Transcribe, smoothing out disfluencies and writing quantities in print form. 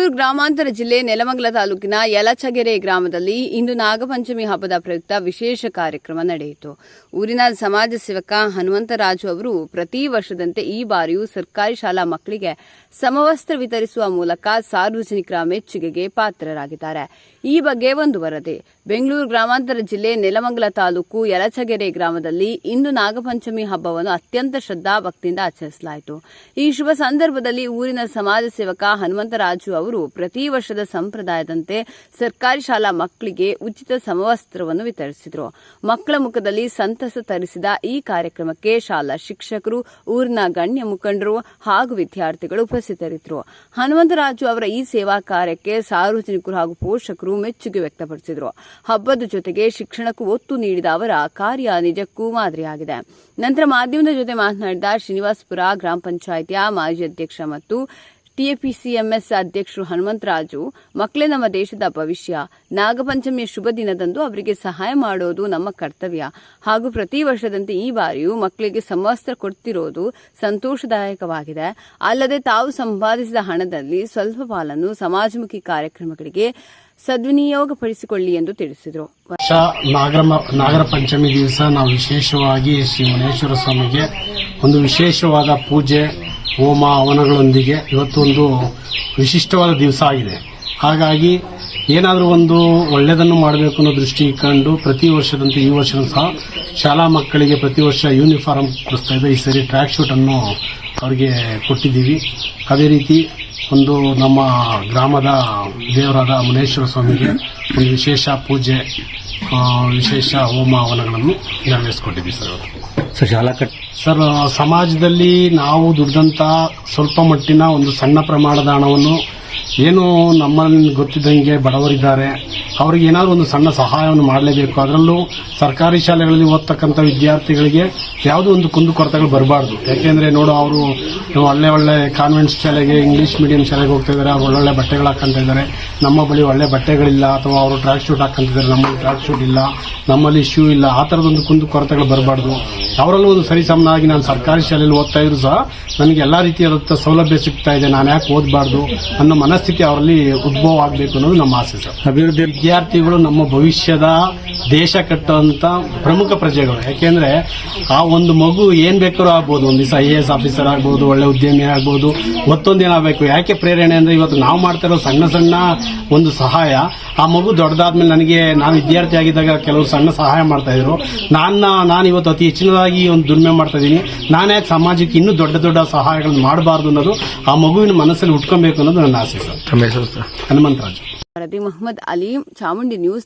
ಬೆಂಗಳೂರು ಗ್ರಾಮಾಂತರ ಜಿಲ್ಲೆ ನೆಲಮಂಗಲ ತಾಲೂಕಿನ ಯಲಚಗೆರೆ ಗ್ರಾಮದಲ್ಲಿ ಇಂದು ನಾಗಪಂಚಮಿ ಹಬ್ಬದ ಪ್ರಯುಕ್ತ ವಿಶೇಷ ಕಾರ್ಯಕ್ರಮ ನಡೆಯಿತು. ಊರಿನ ಸಮಾಜ ಸೇವಕ ಹನುಮಂತರಾಜು ಅವರು ಪ್ರತಿ ವರ್ಷದಂತೆ ಈ ಬಾರಿಯೂ ಸರ್ಕಾರಿ ಶಾಲಾ ಮಕ್ಕಳಿಗೆ ಸಮವಸ್ತ್ರ ವಿತರಿಸುವ ಮೂಲಕ ಸಾರ್ವಜನಿಕರ ಮೆಚ್ಚುಗೆಗೆ ಪಾತ್ರರಾಗಿದ್ದಾರೆ. ಈ ಬಗ್ಗೆ ಒಂದು ವರದಿ. ಬೆಂಗಳೂರು ಗ್ರಾಮಾಂತರ ಜಿಲ್ಲೆ ನೆಲಮಂಗಲ ತಾಲೂಕು ಯಲಚಗೆರೆ ಗ್ರಾಮದಲ್ಲಿ ಇಂದು ನಾಗಪಂಚಮಿ ಹಬ್ಬವನ್ನು ಅತ್ಯಂತ ಶ್ರದ್ಧಾಭಕ್ತಿಯಿಂದ ಆಚರಿಸಲಾಯಿತು. ಈ ಶುಭ ಸಂದರ್ಭದಲ್ಲಿ ಊರಿನ ಸಮಾಜ ಸೇವಕ ಹನುಮಂತರಾಜು ಅವರು ಪ್ರತಿ ವರ್ಷದ ಸಂಪ್ರದಾಯದಂತೆ ಸರ್ಕಾರಿ ಶಾಲಾ ಮಕ್ಕಳಿಗೆ ಉಚಿತ ಸಮವಸ್ತ್ರವನ್ನು ವಿತರಿಸಿದರು. ಮಕ್ಕಳ ಮುಖದಲ್ಲಿ ಸಂತಸ ತರಿಸಿದ ಈ ಕಾರ್ಯಕ್ರಮಕ್ಕೆ ಶಾಲಾ ಶಿಕ್ಷಕರು, ಊರಿನ ಗಣ್ಯ ಮುಖಂಡರು ಹಾಗೂ ವಿದ್ಯಾರ್ಥಿಗಳು ಉಪಸ್ಥಿತರಿದ್ದರು. ಹನುಮಂತರಾಜು ಅವರ ಈ ಸೇವಾ ಕಾರ್ಯಕ್ಕೆ ಸಾರ್ವಜನಿಕರು ಹಾಗೂ ಪೋಷಕರು ಮೆಚ್ಚುಗೆ ವ್ಯಕ್ತಪಡಿಸಿದರು. ಹಬ್ಬದ ಜೊತೆಗೆ ಶಿಕ್ಷಣಕ್ಕೂ ಒತ್ತು ನೀಡಿದ ಅವರ ಕಾರ್ಯ ನಿಜಕ್ಕೂ ಮಾದರಿಯಾಗಿದೆ. ನಂತರ ಮಾಧ್ಯಮದ ಜೊತೆ ಮಾತನಾಡಿದ ಶ್ರೀನಿವಾಸಪುರ ಗ್ರಾಮ ಪಂಚಾಯಿತಿಯ ಮಾಜಿ ಅಧ್ಯಕ್ಷ ಮತ್ತು ಟಿಎಪಿಸಿಎಂಎಸ್ ಅಧ್ಯಕ್ಷರು ಹನುಮಂತರಾಜು, ಮಕ್ಕಳೇ ನಮ್ಮ ದೇಶದ ಭವಿಷ್ಯ. ನಾಗಪಂಚಮಿಯ ಶುಭ ದಿನದಂದು ಅವರಿಗೆ ಸಹಾಯ ಮಾಡೋದು ನಮ್ಮ ಕರ್ತವ್ಯ ಹಾಗೂ ಪ್ರತಿ ವರ್ಷದಂತೆ ಈ ಬಾರಿಯೂ ಮಕ್ಕಳಿಗೆ ಸಮವಸ್ತ್ರ ಕೊಡ್ತಿರೋದು ಸಂತೋಷದಾಯಕವಾಗಿದೆ. ಅಲ್ಲದೆ ತಾವು ಸಂಪಾದಿಸಿದ ಹಣದಲ್ಲಿ ಸ್ವಲ್ಪ ಪಾಲನ್ನು ಸಮಾಜಮುಖಿ ಕಾರ್ಯಕ್ರಮಗಳಿಗೆ ಸದ್ವಿನಿಯೋಗಪಡಿಸಿಕೊಳ್ಳಿ ಎಂದು ತಿಳಿಸಿದರು. ನಾಗರ ಪಂಚಮಿ ದಿವಸ ನಾವು ವಿಶೇಷವಾಗಿ ಶ್ರೀ ಮುನೇಶ್ವರ ಸ್ವಾಮಿಗೆ ಒಂದು ವಿಶೇಷವಾದ ಪೂಜೆ, ಹೋಮ ಹವನಗಳೊಂದಿಗೆ ಇವತ್ತು ಒಂದು ವಿಶಿಷ್ಟವಾದ ದಿವಸ ಆಗಿದೆ. ಹಾಗಾಗಿ ಏನಾದರೂ ಒಂದು ಒಳ್ಳೆಯದನ್ನು ಮಾಡಬೇಕು ಅನ್ನೋ ದೃಷ್ಟಿ ಇಟ್ಕೊಂಡು ಪ್ರತಿ ವರ್ಷದಂತೆ ಈ ವರ್ಷವೂ ಸಹ ಶಾಲಾ ಮಕ್ಕಳಿಗೆ ಪ್ರತಿ ವರ್ಷ ಯೂನಿಫಾರ್ಮ್ ಕೊಡಿಸ್ತಾ ಇದೆ. ಈ ಸರಿ ಟ್ರ್ಯಾಕ್ ಶೂಟ್ ಅನ್ನು ಅವರಿಗೆ ಕೊಟ್ಟಿದ್ದೀವಿ. ಅದೇ ರೀತಿ ಒಂದು ನಮ್ಮ ಗ್ರಾಮದ ದೇವರಾದ ಮುನೇಶ್ವರ ಸ್ವಾಮಿಗೆ ಒಂದು ವಿಶೇಷ ಪೂಜೆ, ವಿಶೇಷ ಹೋಮ ಹವನಗಳನ್ನು ನೆರವೇರಿಸಿಕೊಟ್ಟಿದ್ದೀವಿ ಸರ್. ಸಮಾಜದಲ್ಲಿ ನಾವು ದುಡ್ದಂತ ಸ್ವಲ್ಪ ಮಟ್ಟಿನ ಒಂದು ಸಣ್ಣ ಪ್ರಮಾಣದ ಹಣವನ್ನು ಏನು ನಮ್ಮಲ್ಲಿ ಗೊತ್ತಿದ್ದಂಗೆ ಬಡವರಿದ್ದಾರೆ ಅವರಿಗೆ ಏನಾದರೂ ಒಂದು ಸಣ್ಣ ಸಹಾಯವನ್ನು ಮಾಡಲೇಬೇಕು. ಅದರಲ್ಲೂ ಸರ್ಕಾರಿ ಶಾಲೆಗಳಲ್ಲಿ ಓದ್ತಕ್ಕಂಥ ವಿದ್ಯಾರ್ಥಿಗಳಿಗೆ ಯಾವುದೋ ಒಂದು ಕುಂದುಕೊರತೆಗಳು ಬರಬಾರ್ದು. ಯಾಕೆಂದ್ರೆ ನೋಡು, ಅವರು ಒಳ್ಳೆ ಕಾನ್ವೆಂಟ್ ಶಾಲೆಗೆ, ಇಂಗ್ಲಿಷ್ ಮೀಡಿಯಂ ಶಾಲೆಗೆ ಹೋಗ್ತಾ ಇದ್ದಾರೆ, ಅವ್ರು ಒಳ್ಳೊಳ್ಳೆ ಬಟ್ಟೆಗಳು ಹಾಕೊಂತ ಇದ್ದಾರೆ. ನಮ್ಮ ಬಳಿ ಒಳ್ಳೆ ಬಟ್ಟೆಗಳಿಲ್ಲ, ಅಥವಾ ಅವರು ಟ್ರ್ಯಾಕ್ ಶೂಟ್ ಹಾಕೊಂತಿದ್ದಾರೆ, ನಮ್ಮಲ್ಲಿ ಟ್ರ್ಯಾಕ್ ಶೂಟ್ ಇಲ್ಲ, ನಮ್ಮಲ್ಲಿ ಶೂ ಇಲ್ಲ. ಆ ಥರದೊಂದು ಕುಂದುಕೊರತೆಗಳು ಬರಬಾರ್ದು. ಅವರಲ್ಲೂ ಒಂದು ಸರಿಸಮನಾಗಿ ನಾನು ಸರ್ಕಾರಿ ಶಾಲೆಯಲ್ಲಿ ಓದ್ತಾ ಇದ್ರು ಸಹ ನನಗೆ ಎಲ್ಲಾ ರೀತಿಯಾದ ಸೌಲಭ್ಯ ಸಿಗ್ತಾ ಇದೆ, ನಾನು ಯಾಕೆ ಓದಬಾರ್ದು ಅನ್ನೋ ಮನಸ್ಥಿತಿ ಅವರಲ್ಲಿ ಉದ್ಭವ ಆಗಬೇಕು ಅನ್ನೋದು ನಮ್ಮ ಆಸೆ ಸರ್. ಅಭಿವೃದ್ಧಿ ವಿದ್ಯಾರ್ಥಿಗಳು ನಮ್ಮ ಭವಿಷ್ಯದ ದೇಶ ಕಟ್ಟುವಂತ ಪ್ರಮುಖ ಪ್ರಜೆಗಳು. ಯಾಕೆಂದ್ರೆ ಆ ಒಂದು ಮಗು ಏನ್ ಬೇಕಾದ್ರೂ ಆಗ್ಬೋದು, ಒಂದು ದಿವಸ IAS ಆಫೀಸರ್ ಆಗ್ಬೋದು, ಒಳ್ಳೆ ಉದ್ಯಮಿ ಆಗ್ಬೋದು, ಮತ್ತೊಂದೇನಾಗಬೇಕು. ಯಾಕೆ ಪ್ರೇರಣೆ ಅಂದ್ರೆ ಇವತ್ತು ನಾವು ಮಾಡ್ತಾ ಇರೋ ಸಣ್ಣ ಸಣ್ಣ ಒಂದು ಸಹಾಯ ಆ ಮಗು ದೊಡ್ಡದಾದ್ಮೇಲೆ ನಾನು ವಿದ್ಯಾರ್ಥಿ ಆಗಿದ್ದಾಗ ಕೆಲವರು ಸಣ್ಣ ಸಹಾಯ ಮಾಡ್ತಾ ಇದ್ರು. ನಾನು ಇವತ್ತು ಅತಿ ಹೆಚ್ಚಿನದಾಗಿ ಒಂದು ದುಡಿಮೆ ಮಾಡ್ತಾ ಇದ್ದೀನಿ. ನಾನು ಯಾಕೆ ಸಮಾಜಕ್ಕೆ ಇನ್ನೂ ದೊಡ್ಡ ದೊಡ್ಡ ಸಹಾಯಗಳನ್ನು ಮಾಡಬಾರ್ದು ಅನ್ನೋದು ಆ ಮಗುವಿನ ಮನಸ್ಸಲ್ಲಿ ಉಟ್ಕೊಬೇಕು ಅನ್ನೋದು ನನ್ನ ಆಸೆ ಸರ್. ಹನುಮಂತರಾಜು. ವರದಿ ಮೊಹಮ್ಮದ್ ಅಲಿ, ಚಾಮುಂಡಿ ನ್ಯೂಸ್.